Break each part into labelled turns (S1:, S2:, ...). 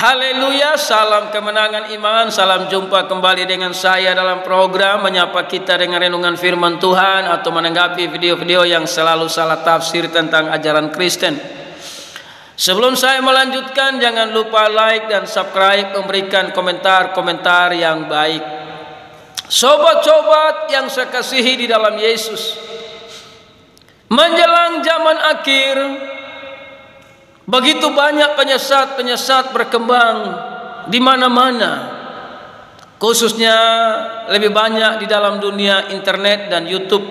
S1: Haleluya, salam kemenangan iman. Salam jumpa kembali dengan saya dalam program menyapa kita dengan renungan firman Tuhan atau menanggapi video-video yang selalu salah tafsir tentang ajaran Kristen. Sebelum saya melanjutkan, jangan lupa like dan subscribe, memberikan komentar-komentar yang baik. Sobat-sobat yang saya kasihi di dalam Yesus, menjelang zaman akhir, begitu banyak penyesat-penyesat berkembang di mana-mana, khususnya lebih banyak di dalam dunia internet dan YouTube.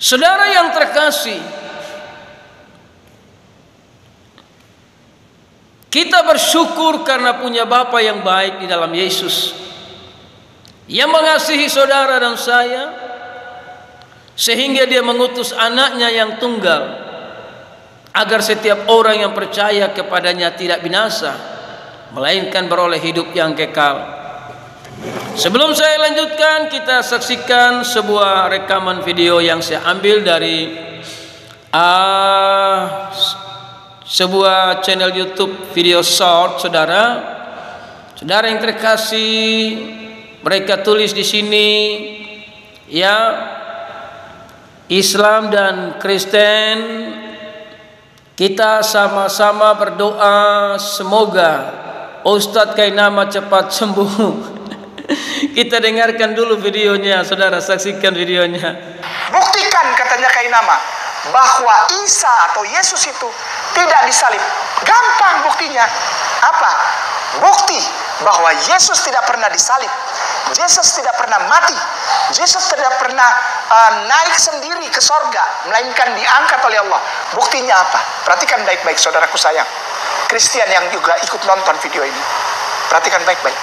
S1: Saudara yang terkasih, kita bersyukur karena punya Bapa yang baik di dalam Yesus, yang mengasihi saudara dan saya, sehingga Dia mengutus anaknya yang tunggal, agar setiap orang yang percaya kepadanya tidak binasa, melainkan beroleh hidup yang kekal. Sebelum saya lanjutkan, kita saksikan sebuah rekaman video yang saya ambil dari sebuah channel YouTube video short. Saudara yang terkasih, mereka tulis di sini, ya, Islam dan Kristen, kita sama-sama berdoa semoga Ustadz Kainama cepat sembuh. Kita dengarkan dulu videonya, saudara, saksikan videonya.
S2: Buktikan, katanya Kainama, bahwa Isa atau Yesus itu tidak disalib. Gampang buktinya. Apa? Bukti bahwa Yesus tidak pernah disalib. Yesus tidak pernah mati. Yesus tidak pernah naik sendiri ke sorga, melainkan diangkat oleh Allah. Buktinya apa? Perhatikan baik-baik, saudaraku sayang, Kristen yang juga ikut nonton video ini. Perhatikan baik-baik.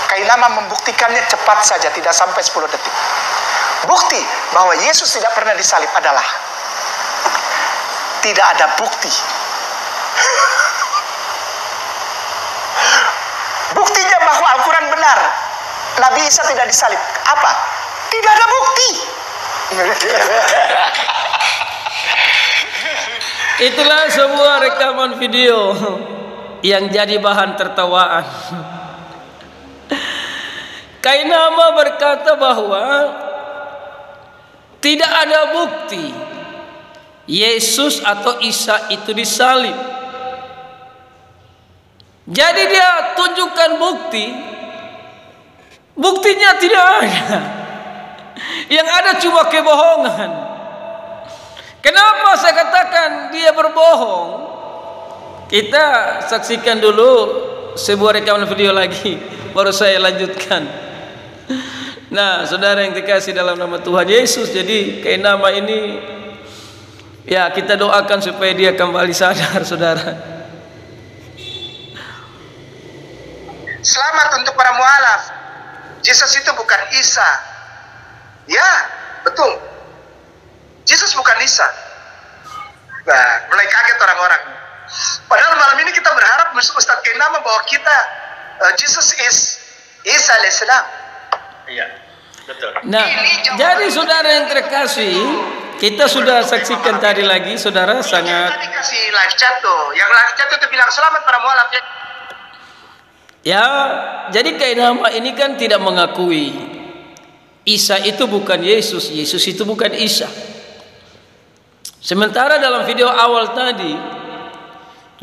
S2: Kainama membuktikannya cepat saja, tidak sampai 10 detik. Bukti bahwa Yesus tidak pernah disalib adalah tidak ada bukti. Buktinya bahwa Al-Quran benar, Nabi Isa tidak disalib. Apa? Tidak ada bukti.
S1: Itulah sebuah rekaman video yang jadi bahan tertawaan. Kainama berkata bahwa tidak ada bukti Yesus atau Isa itu disalib. Jadi dia tunjukkan bukti. Buktinya tidak ada. Yang ada cuma kebohongan. Kenapa saya katakan dia berbohong? Kita saksikan dulu sebuah rekaman video lagi, baru saya lanjutkan. Nah, saudara yang dikasih dalam nama Tuhan Yesus, jadi Kainama ini, ya, kita doakan supaya dia kembali sadar, saudara.
S2: Selamat untuk para mualaf. Yesus itu bukan Isa. Ya, betul. Yesus bukan Isa. Nah, mulai kaget orang-orang. Padahal malam ini kita berharap Ustadz Kainama bahwa kita Jesus is Isa alaihissalam.
S3: Iya, betul.
S1: Nah, jadi saudara yang terkasih, kita sudah saksikan tadi lagi, saudara, sangat.
S2: Tadi kasih live chat tuh, yang live chat itu bilang selamat para mualaf ya.
S1: Ya, jadi Kainama ini kan tidak mengakui Isa itu bukan Yesus, Yesus itu bukan Isa. Sementara dalam video awal tadi,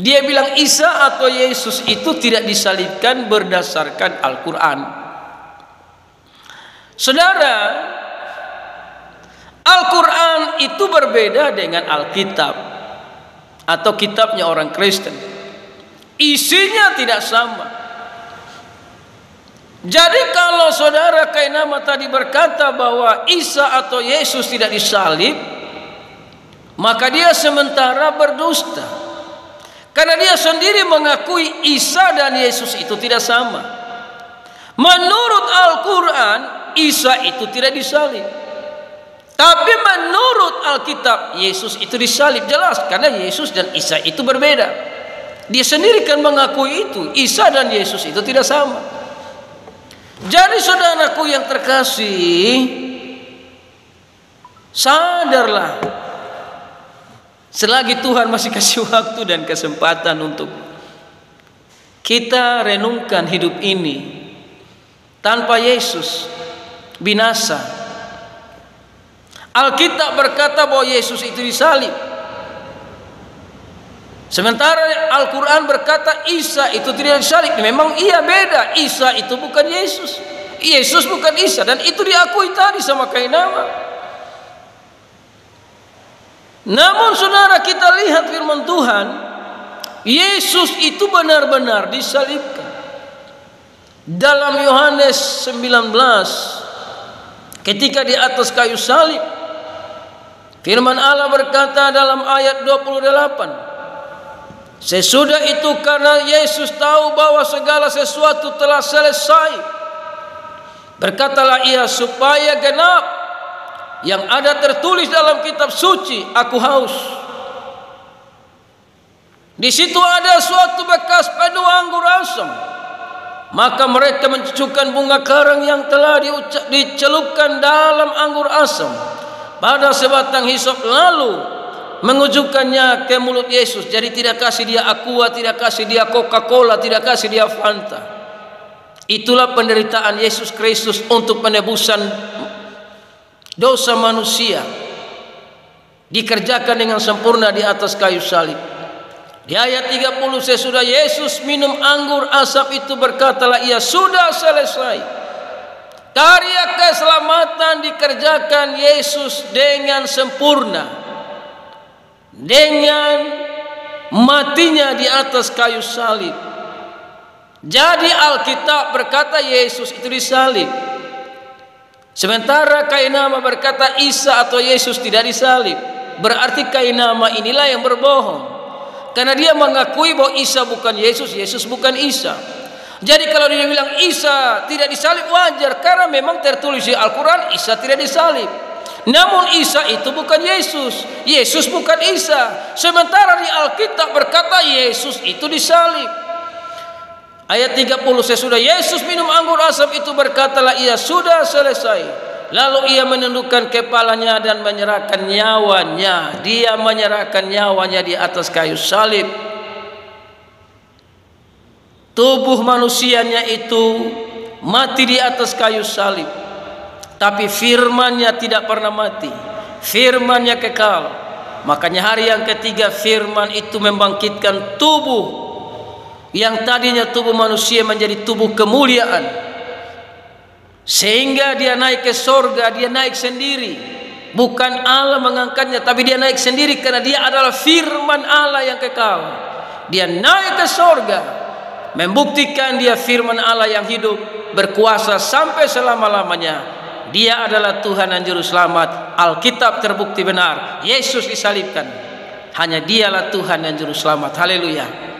S1: dia bilang Isa atau Yesus itu tidak disalibkan berdasarkan Al-Quran. Saudara, Al-Quran itu berbeda dengan Alkitab atau kitabnya orang Kristen. Isinya tidak sama. Jadi kalau saudara Kainama tadi berkata bahwa Isa atau Yesus tidak disalib, maka dia sementara berdusta. Karena dia sendiri mengakui Isa dan Yesus itu tidak sama. Menurut Al-Quran, Isa itu tidak disalib. Tapi menurut Alkitab, Yesus itu disalib. Jelas, karena Yesus dan Isa itu berbeda. Dia sendiri kan mengakui itu. Isa dan Yesus itu tidak sama. Jadi saudaraku yang terkasih, sadarlah, selagi Tuhan masih kasih waktu dan kesempatan untuk kita renungkan hidup ini tanpa Yesus binasa. Alkitab berkata bahwa Yesus itu disalib. Sementara Al-Quran berkata Isa itu tidak disalib. Memang iya beda. Isa itu bukan Yesus. Yesus bukan Isa. Dan itu diakui tadi sama Kainama. Namun saudara, kita lihat firman Tuhan, Yesus itu benar-benar disalibkan. Dalam Yohanes 19, ketika di atas kayu salib, firman Allah berkata dalam ayat 28, sesudah itu karena Yesus tahu bahwa segala sesuatu telah selesai, berkatalah ia supaya genap yang ada tertulis dalam kitab suci, aku haus. Di situ ada suatu bekas padu anggur asam. Maka mereka mencucukkan bunga karang yang telah dicelupkan dalam anggur asam pada sebatang hisop, lalu mengujukannya ke mulut Yesus. Jadi tidak kasih dia aqua, tidak kasih dia Coca-Cola, tidak kasih dia Fanta. Itulah penderitaan Yesus Kristus untuk penebusan dosa manusia, dikerjakan dengan sempurna di atas kayu salib. Di ayat 30, sesudah Yesus minum anggur asap itu, berkatalah ia, sudah selesai. Karya keselamatan dikerjakan Yesus dengan sempurna, dengan matinya di atas kayu salib. Jadi Alkitab berkata Yesus itu disalib. Sementara Kainama berkata Isa atau Yesus tidak disalib. Berarti Kainama inilah yang berbohong. Karena dia mengakui bahwa Isa bukan Yesus, Yesus bukan Isa. Jadi kalau dia bilang Isa tidak disalib, wajar, karena memang tertulis di Al-Quran Isa tidak disalib. Namun Isa itu bukan Yesus, Yesus bukan Isa. Sementara di Alkitab berkata Yesus itu disalib. Ayat 30, sesudah Yesus minum anggur asap itu, berkatalah ia, sudah selesai. Lalu ia menundukkan kepalanya dan menyerahkan nyawanya. Dia menyerahkan nyawanya di atas kayu salib. Tubuh manusianya itu mati di atas kayu salib, tapi firman-Nya tidak pernah mati. Firman-Nya kekal. Makanya hari yang ketiga firman itu membangkitkan tubuh yang tadinya tubuh manusia menjadi tubuh kemuliaan. Sehingga dia naik ke sorga, dia naik sendiri. Bukan Allah mengangkatnya, tapi dia naik sendiri karena dia adalah firman Allah yang kekal. Dia naik ke sorga, membuktikan dia firman Allah yang hidup, berkuasa sampai selama-lamanya. Dia adalah Tuhan dan Juru Selamat. Alkitab terbukti benar. Yesus disalibkan. Hanya dialah Tuhan dan Juru Selamat. Haleluya.